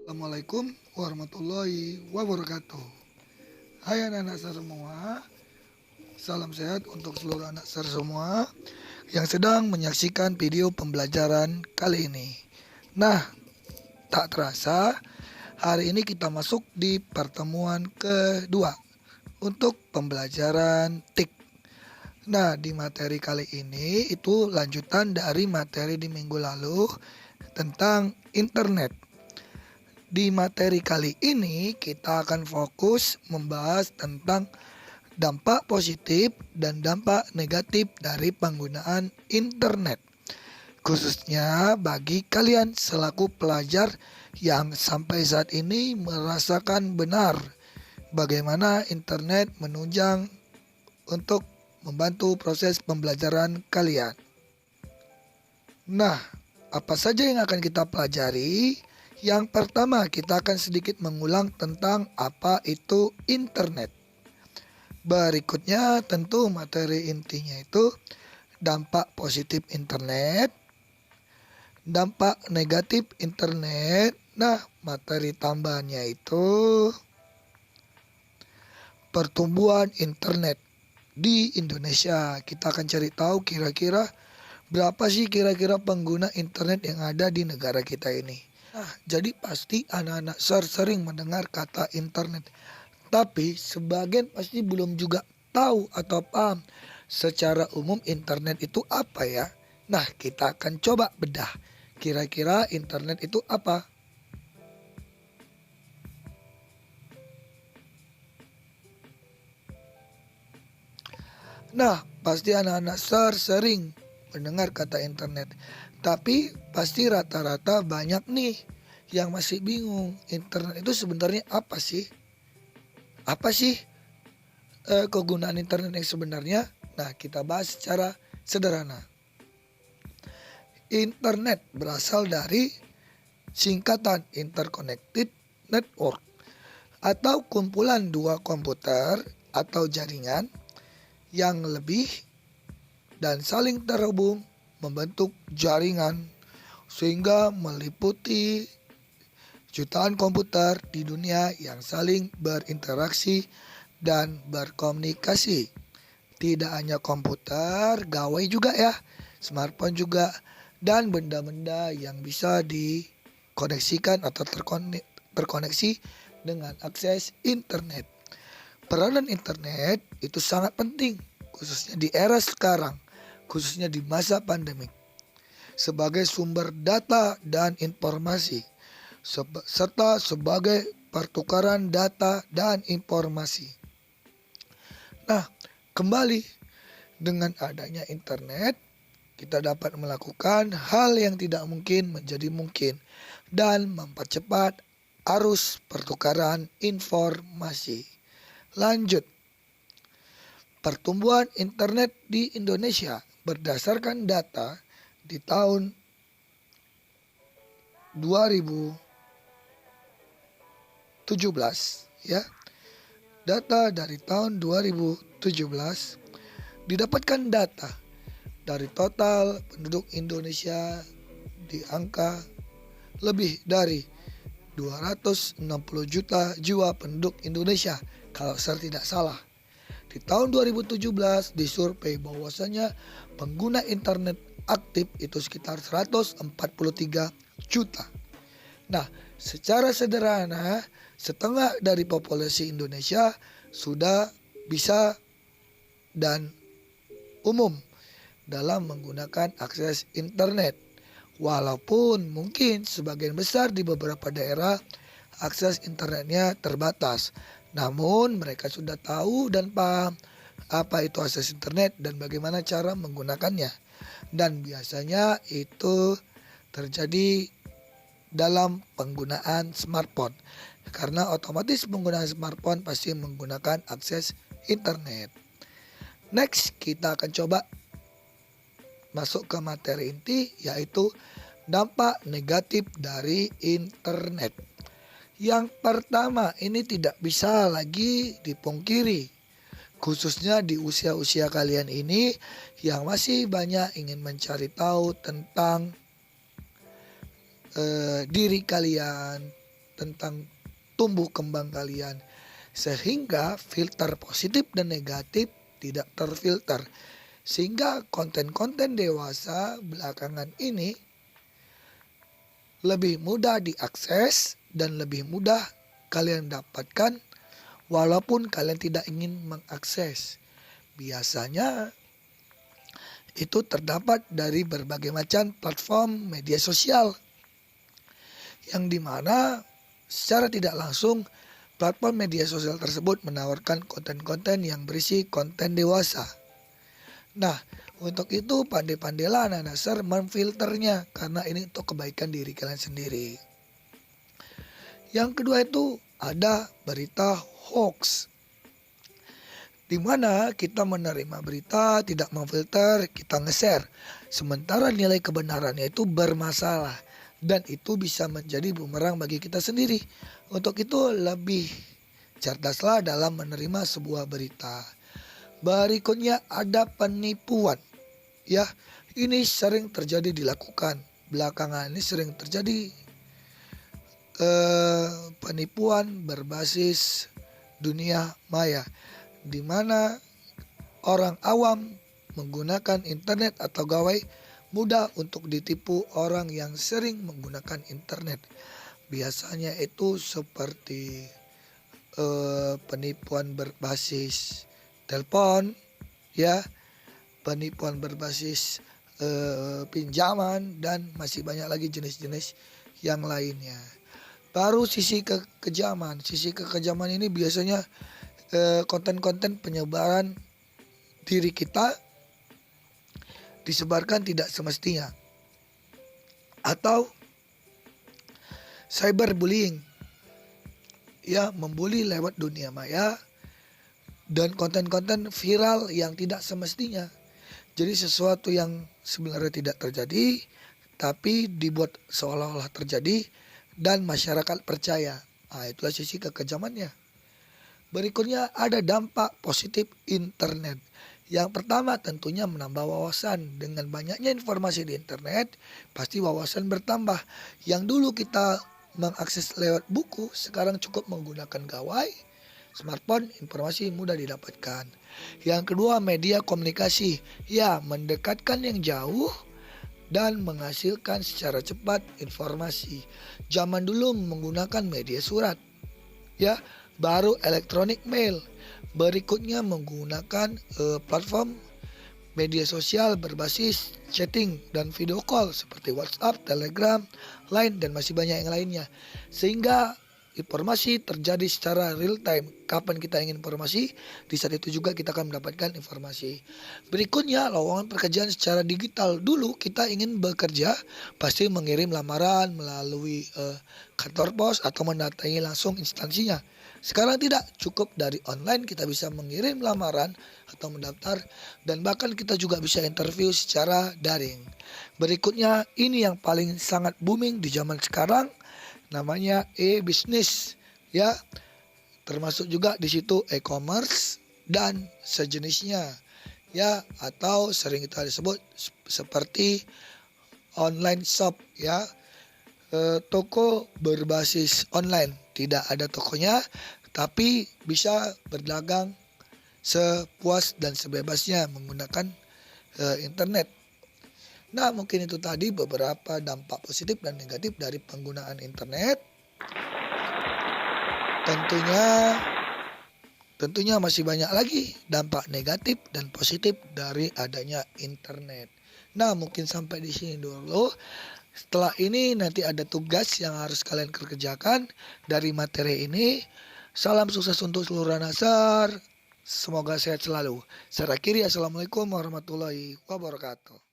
Assalamualaikum warahmatullahi wabarakatuh. Hai anak-anak semua, salam sehat untuk seluruh anak semua yang sedang menyaksikan video pembelajaran kali ini. Nah, tak terasa hari ini kita masuk di pertemuan kedua untuk pembelajaran TIK. Nah, di materi kali ini itu lanjutan dari materi di minggu lalu tentang internet. Di materi kali ini kita akan fokus membahas tentang dampak positif dan dampak negatif dari penggunaan internet, khususnya bagi kalian selaku pelajar yang sampai saat ini merasakan benar bagaimana internet menunjang untuk membantu proses pembelajaran kalian. Nah, apa saja yang akan kita pelajari? Yang pertama, kita akan sedikit mengulang tentang apa itu internet. Berikutnya tentu materi intinya itu dampak positif internet, dampak negatif internet. Nah, materi tambahannya itu pertumbuhan internet di Indonesia. Kita akan cari tahu kira-kira berapa sih kira-kira pengguna internet yang ada di negara kita ini. Nah, jadi pasti anak-anak sering mendengar kata internet. Tapi sebagian pasti belum juga tahu atau paham secara umum internet itu apa ya. Nah, kita akan coba bedah. Kira-kira internet itu apa? Nah, pasti anak-anak sering mendengar kata internet. Tapi pasti rata-rata banyak nih yang masih bingung. Internet itu sebenarnya apa sih? Apa sih kegunaan internet yang sebenarnya? Nah, kita bahas secara sederhana. Internet berasal dari singkatan interconnected network atau kumpulan dua komputer atau jaringan yang lebih dan saling terhubung membentuk jaringan sehingga meliputi jutaan komputer di dunia yang saling berinteraksi dan berkomunikasi. Tidak hanya komputer, gawai juga ya, smartphone juga, dan benda-benda yang bisa dikoneksikan atau terkoneksi dengan akses internet. Peranan internet itu sangat penting, khususnya di era sekarang, khususnya di masa pandemik, sebagai sumber data dan informasi, serta sebagai pertukaran data dan informasi. Nah, kembali dengan adanya internet, kita dapat melakukan hal yang tidak mungkin menjadi mungkin dan mempercepat arus pertukaran informasi. Lanjut, pertumbuhan internet di Indonesia berdasarkan data di tahun 2017 ya. Data dari tahun 2017 didapatkan data dari total penduduk Indonesia di angka lebih dari 260 juta jiwa penduduk Indonesia kalau saya tidak salah. Di tahun 2017 disurvei bahwasanya pengguna internet aktif itu sekitar 143 juta. Nah, secara sederhana setengah dari populasi Indonesia sudah bisa dan umum dalam menggunakan akses internet. Walaupun mungkin sebagian besar di beberapa daerah akses internetnya terbatas. Namun mereka sudah tahu dan paham apa itu akses internet dan bagaimana cara menggunakannya. Dan biasanya itu terjadi dalam penggunaan smartphone. Karena otomatis penggunaan smartphone pasti menggunakan akses internet. Next, kita akan coba masuk ke materi inti, yaitu dampak negatif dari internet. Yang pertama, ini tidak bisa lagi dipungkiri, khususnya di usia-usia kalian ini yang masih banyak ingin mencari tahu tentang diri kalian, tentang tumbuh kembang kalian, sehingga filter positif dan negatif tidak terfilter, sehingga konten-konten dewasa belakangan ini lebih mudah diakses dan lebih mudah kalian dapatkan walaupun kalian tidak ingin mengakses. Biasanya itu terdapat dari berbagai macam platform media sosial, yang dimana secara tidak langsung platform media sosial tersebut menawarkan konten-konten yang berisi konten dewasa. Nah, untuk itu pandai-pandailah anak Nasar memfilternya, karena ini untuk kebaikan diri kalian sendiri. Yang kedua itu ada berita hoax, di mana kita menerima berita, tidak memfilter, kita nge-share. Sementara nilai kebenarannya itu bermasalah, dan itu bisa menjadi bumerang bagi kita sendiri. Untuk itu lebih cerdaslah dalam menerima sebuah berita. Berikutnya ada penipuan. Ya, ini sering terjadi dilakukan. Belakangan ini sering terjadi penipuan berbasis dunia maya, di mana orang awam menggunakan internet atau gawai mudah untuk ditipu orang yang sering menggunakan internet. Biasanya itu seperti penipuan berbasis telepon, ya, penipuan berbasis pinjaman, dan masih banyak lagi jenis-jenis yang lainnya. Baru sisi kekejaman. Sisi kekejaman ini biasanya konten-konten penyebaran diri kita disebarkan tidak semestinya, atau cyberbullying, ya, membuli lewat dunia maya, dan konten-konten viral yang tidak semestinya. Jadi sesuatu yang sebenarnya tidak terjadi tapi dibuat seolah-olah terjadi dan masyarakat percaya. Itulah sisi kekejamannya. Berikutnya ada dampak positif internet. Yang pertama tentunya menambah wawasan. Dengan banyaknya informasi di internet, pasti wawasan bertambah. Yang dulu kita mengakses lewat buku, sekarang cukup menggunakan gawai, smartphone, informasi mudah didapatkan. Yang kedua, media komunikasi. Ya, mendekatkan yang jauh dan menghasilkan secara cepat informasi. Zaman dulu menggunakan media surat, ya, baru elektronik mail. Berikutnya menggunakan platform media sosial berbasis chatting dan video call seperti WhatsApp, Telegram, Line, dan masih banyak yang lainnya. Sehingga informasi terjadi secara real time. Kapan kita ingin informasi, di saat itu juga kita akan mendapatkan informasi. Berikutnya, lowongan pekerjaan secara digital. Dulu kita ingin bekerja, pasti mengirim lamaran melalui kantor pos atau mendatangi langsung instansinya. Sekarang tidak, cukup dari online kita bisa mengirim lamaran atau mendaftar, dan bahkan kita juga bisa interview secara daring. Berikutnya, ini yang paling sangat booming di zaman sekarang, namanya e-bisnis, ya, termasuk juga di situ e-commerce dan sejenisnya, ya, atau sering kita disebut seperti online shop, ya, toko berbasis online. Tidak ada tokonya, tapi bisa berdagang sepuas dan sebebasnya menggunakan internet. Nah, mungkin itu tadi beberapa dampak positif dan negatif dari penggunaan internet. Tentunya masih banyak lagi dampak negatif dan positif dari adanya internet. Nah, mungkin sampai di sini dulu. Setelah ini nanti ada tugas yang harus kalian kerjakan dari materi ini. Salam sukses untuk seluruh Nasar. Semoga sehat selalu. Saya akhiri, assalamualaikum warahmatullahi wabarakatuh.